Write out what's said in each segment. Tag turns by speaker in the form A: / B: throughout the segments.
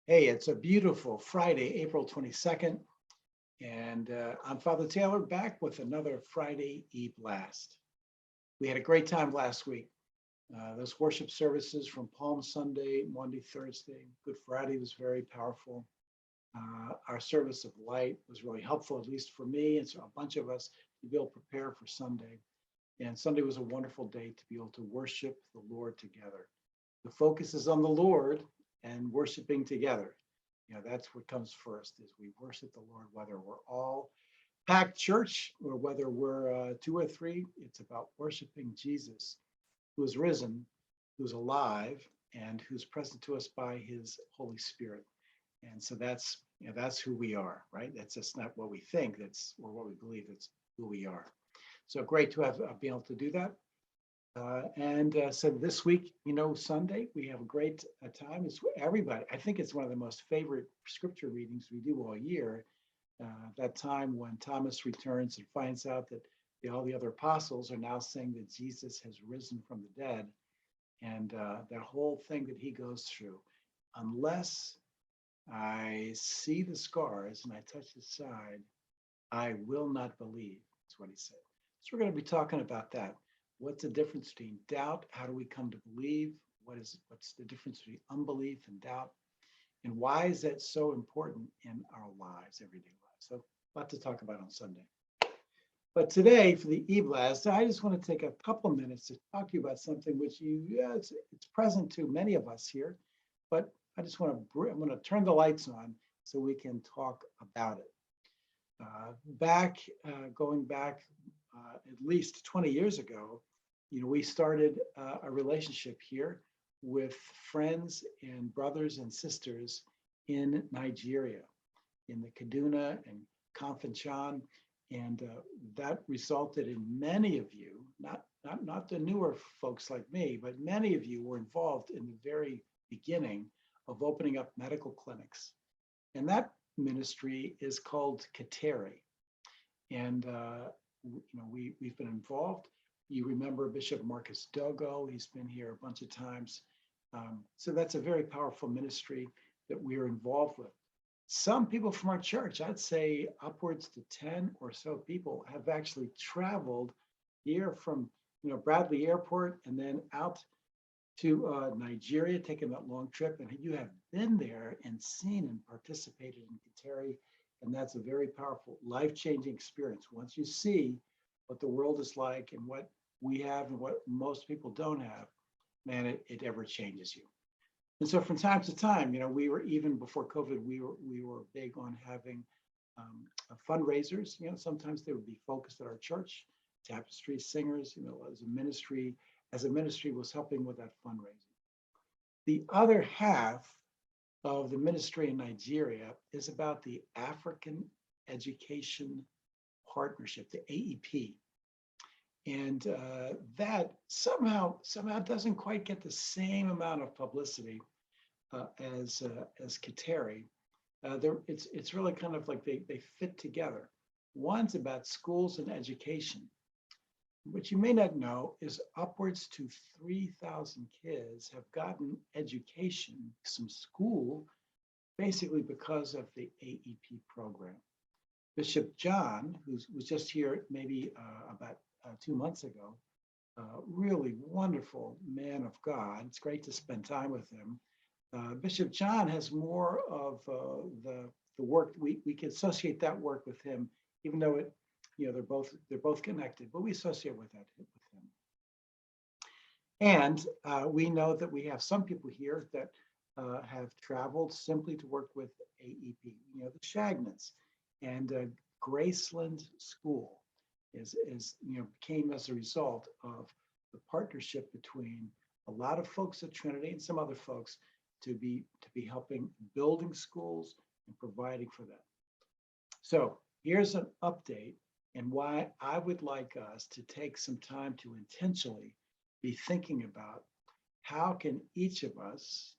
A: Hey, it's a beautiful Friday, April 22nd, and I'm Father Taylor back with another Friday eBlast. We had a great time last week. Those worship services from Palm Sunday, Monday, Thursday, Good Friday was very powerful. Our service of light was really helpful, at least for me, and so a bunch of us to be able to prepare for Sunday. And Sunday was a wonderful day to be able to worship the Lord together. The focus is on the Lord and worshiping together. That's what comes first is we worship the Lord, whether we're all packed church or whether we're two or three. It's about worshiping Jesus, who is risen, who's alive, and who's present to us by his Holy Spirit. And so that's who we are, right? That's just not what we think, that's or what we believe, it's who we are. So great to have been able to do that. So this week, Sunday, we have a great time. It's everybody. I think it's one of the most favorite scripture readings we do all year. That time when Thomas returns and finds out that all the other apostles are now saying that Jesus has risen from the dead. And that whole thing that he goes through, unless I see the scars and I touch the side, I will not believe. That's what he said. So we're going to be talking about that. What's the difference between doubt? How do we come to believe? What's the difference between unbelief and doubt? And why is that so important in our lives, everyday lives? So a lot to talk about on Sunday. But today for the eBlast, I just want to take a couple of minutes to talk to you about something which it's present to many of us here, but I'm going to turn the lights on so we can talk about it. Going back at least 20 years ago, we started a relationship here with friends and brothers and sisters in Nigeria, in the Kaduna and Kafanchan, and that resulted in many of you, not the newer folks like me, but many of you were involved in the very beginning of opening up medical clinics, and that ministry is called Qatari, and we've been involved. You remember Bishop Marcus Dogo, he's been here a bunch of times. So that's a very powerful ministry that we are involved with. Some people from our church, I'd say upwards to 10 or so people, have actually traveled here from Bradley Airport and then out to Nigeria, taking that long trip. And you have been there and seen and participated in Qatari. And that's a very powerful, life-changing experience. Once you see what the world is like and what we have and what most people don't have, man, it ever changes you. And so from time to time, we were, even before COVID, we were big on having fundraisers. Sometimes they would be focused at our church. Tapestry Singers, as a ministry was helping with that fundraising. The other half of the ministry in Nigeria is about the African Education Partnership, the AEP. And that somehow doesn't quite get the same amount of publicity as Qatari. It's really kind of like they fit together. One's about schools and education. What you may not know is upwards to 3,000 kids have gotten education, some school, basically because of the AEP program. Bishop John, who was just here maybe about 2 months ago, really wonderful man of God. It's great to spend time with him. Bishop John has more of the work. We can associate that work with him, even though they're both connected, but we associate with him. And we know that we have some people here that have traveled simply to work with AEP. The Shagnets and Graceland School came as a result of the partnership between a lot of folks at Trinity and some other folks to be helping building schools and providing for that. So here's an update and why I would like us to take some time to intentionally be thinking about how can each of us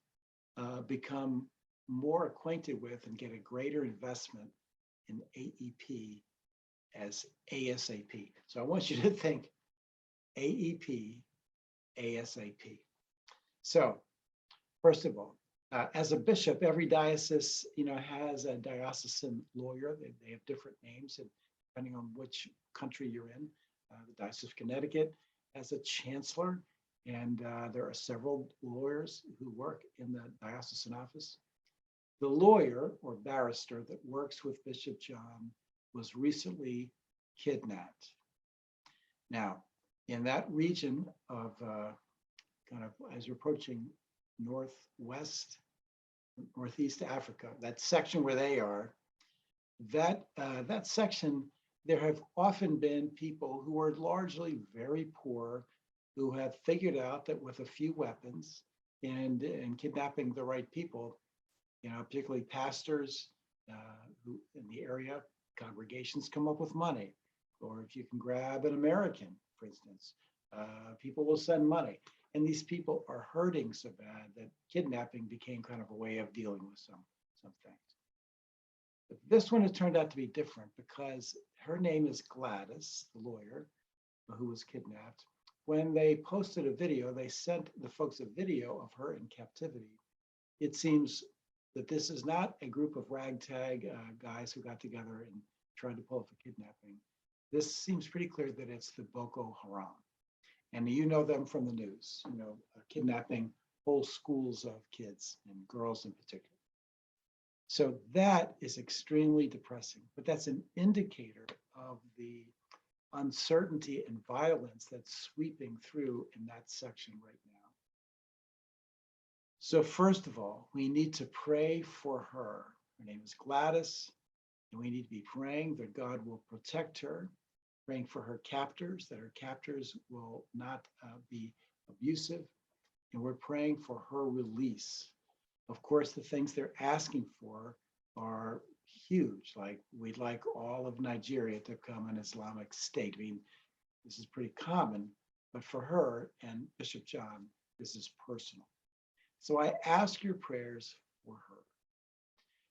A: become more acquainted with and get a greater investment in AEP as ASAP. So I want you to think AEP ASAP. So first of all, As a bishop, every diocese, has a diocesan lawyer. They have different names, and depending on which country you're in. The Diocese of Connecticut has a chancellor, and there are several lawyers who work in the diocesan office. The lawyer or barrister that works with Bishop John was recently kidnapped. Now, in that region of kind of as you're approaching northwest, northeast Africa, that section where they are, that section, there have often been people who are largely very poor, who have figured out that with a few weapons and kidnapping the right people, particularly pastors who in the area, congregations come up with money. Or if you can grab an American, for instance, people will send money. And these people are hurting so bad that kidnapping became kind of a way of dealing with some things. But this one has turned out to be different because her name is Gladys, the lawyer who was kidnapped. When they posted a video, they sent the folks a video of her in captivity. It seems that this is not a group of ragtag guys who got together and tried to pull off a kidnapping. This seems pretty clear that it's the Boko Haram. And you know them from the news, kidnapping whole schools of kids and girls in particular. So that is extremely depressing, but that's an indicator of the uncertainty and violence that's sweeping through in that section right now. So first of all, we need to pray for her. Her name is Gladys, and we need to be praying that God will protect her, praying for her captors, that her captors will not be abusive, and we're praying for her release. Of course, the things they're asking for are huge. Like, we'd like all of Nigeria to become an Islamic state. I mean, this is pretty common, but for her and Bishop John, this is personal. So I ask your prayers for her.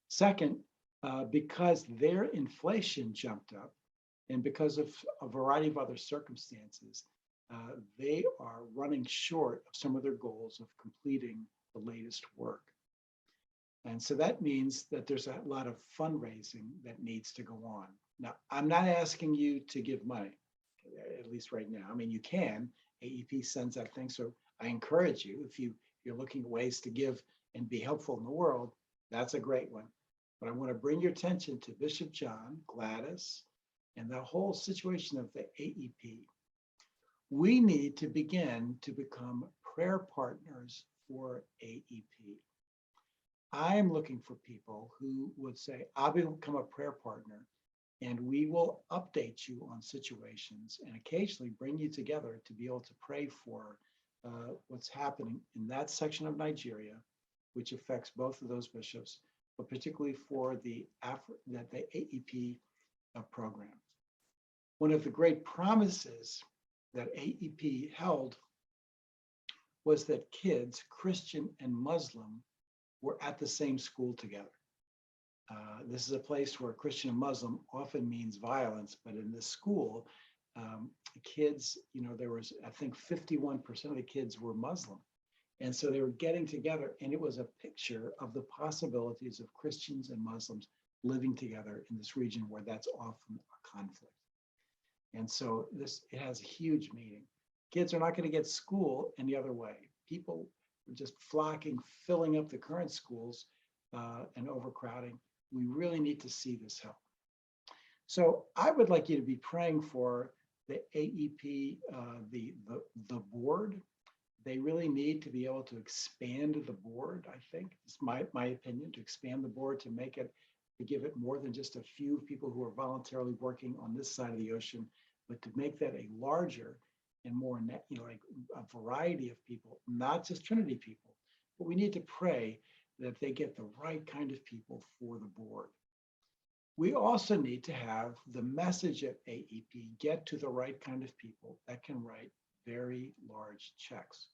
A: Second, because their inflation jumped up, and because of a variety of other circumstances, they are running short of some of their goals of completing the latest work. And so that means that there's a lot of fundraising that needs to go on. Now, I'm not asking you to give money, at least right now. I mean, you can. AEP sends out things. So I encourage you, if you're looking at ways to give and be helpful in the world, that's a great one. But I want to bring your attention to Bishop John, Gladys, and the whole situation of the AEP. We need to begin to become prayer partners for AEP. I am looking for people who would say, I'll become a prayer partner, and we will update you on situations and occasionally bring you together to be able to pray for what's happening in that section of Nigeria, which affects both of those bishops, but particularly for the AEP program. One of the great promises that AEP held was that kids, Christian and Muslim, were at the same school together. This is a place where Christian and Muslim often means violence, but in this school, kids, there was, I think 51% of the kids were Muslim. And so they were getting together, and it was a picture of the possibilities of Christians and Muslims living together in this region where that's often a conflict. And so it has a huge meaning. Kids are not going to get school any other way. People are just flocking, filling up the current schools and overcrowding. We really need to see this help. So I would like you to be praying for the AEP, the board. They really need to be able to expand the board, I think. It's my opinion, to expand the board, to make it, to give it more than just a few people who are voluntarily working on this side of the ocean, but to make that a larger and more, like a variety of people, not just Trinity people. But we need to pray that they get the right kind of people for the board. We also need to have the message at AEP get to the right kind of people that can write very large checks.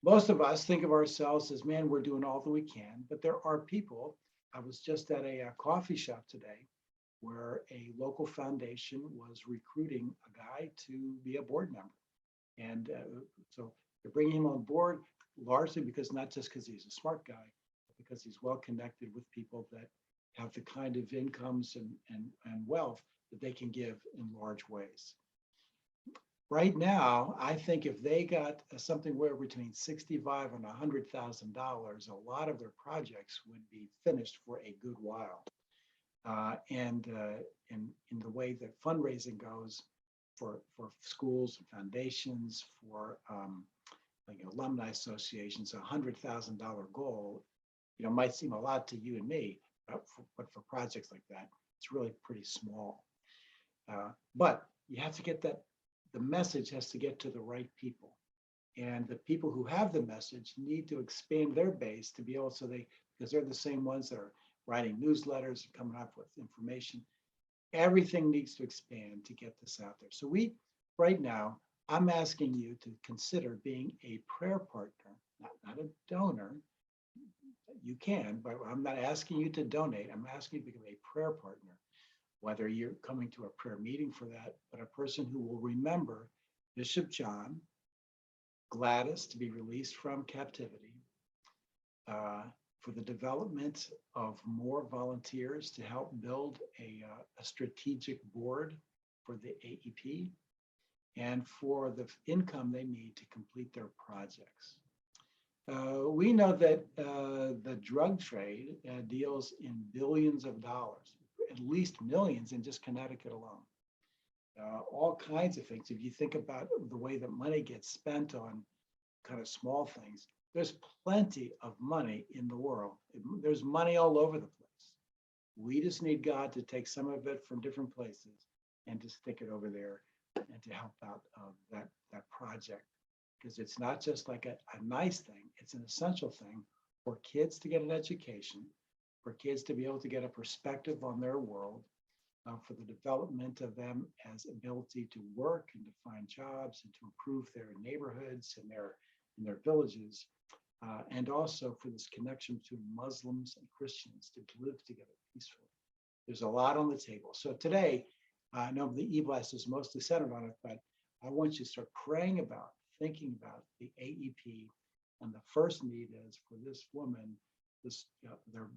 A: Most of us think of ourselves as, man, we're doing all that we can, but there are people. I was just at a coffee shop today where a local foundation was recruiting a guy to be a board member. And so they're bringing him on board largely because, not just because he's a smart guy, because he's well connected with people that have the kind of incomes and wealth that they can give in large ways. Right now, I think if they got something where between $65,000 and $100,000, a lot of their projects would be finished for a good while. And in the way that fundraising goes for schools and foundations, for like alumni associations, $100,000 goal, might seem a lot to you and me, but for projects like that, it's really pretty small. But you have to get that. The message has to get to the right people, and the people who have the message need to expand their base to be able because they're the same ones that are writing newsletters and coming up with information. Everything needs to expand to get this out there. So right now, I'm asking you to consider being a prayer partner, not a donor. You can, but I'm not asking you to donate. I'm asking you to become a prayer partner, whether you're coming to a prayer meeting for that, but a person who will remember Bishop John, Gladys to be released from captivity, for the development of more volunteers to help build a strategic board for the AEP, and for the income they need to complete their projects. We know that the drug trade deals in billions of dollars, at least millions in just Connecticut alone. All kinds of things. If you think about the way that money gets spent on kind of small things, there's plenty of money in the world. There's money all over the place. We just need God to take some of it from different places and to stick it over there and to help out that project. Because it's not just like a nice thing, it's an essential thing for kids to get an education, for kids to be able to get a perspective on their world, for the development of them as ability to work and to find jobs and to improve their neighborhoods and their villages, and also for this connection between Muslims and Christians to live together peacefully. There's a lot on the table. So today, I know the eBlast is mostly centered on it, but I want you to start praying about, thinking about the AEP, and the first need is for this woman,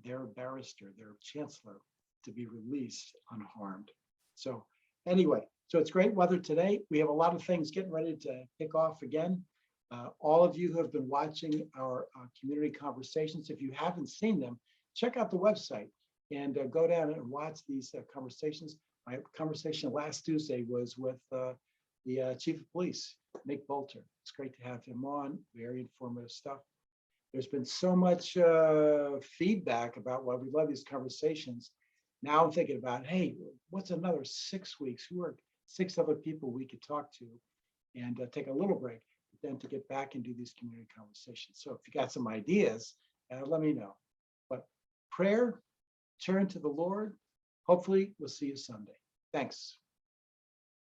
A: their barrister, their chancellor, to be released unharmed. So anyway, so it's great weather today. We have a lot of things getting ready to kick off again. All of you who have been watching our community conversations, if you haven't seen them, check out the website and go down and watch these conversations. My conversation last Tuesday was with the Chief of Police, Nick Bolter. It's great to have him on, very informative stuff. There's been so much feedback about why we love these conversations. Now I'm thinking about, hey, what's another 6 weeks? Who are 6 other people we could talk to and take a little break, but then to get back and do these community conversations. So if you got some ideas, let me know. But prayer, turn to the Lord. Hopefully we'll see you Sunday. Thanks.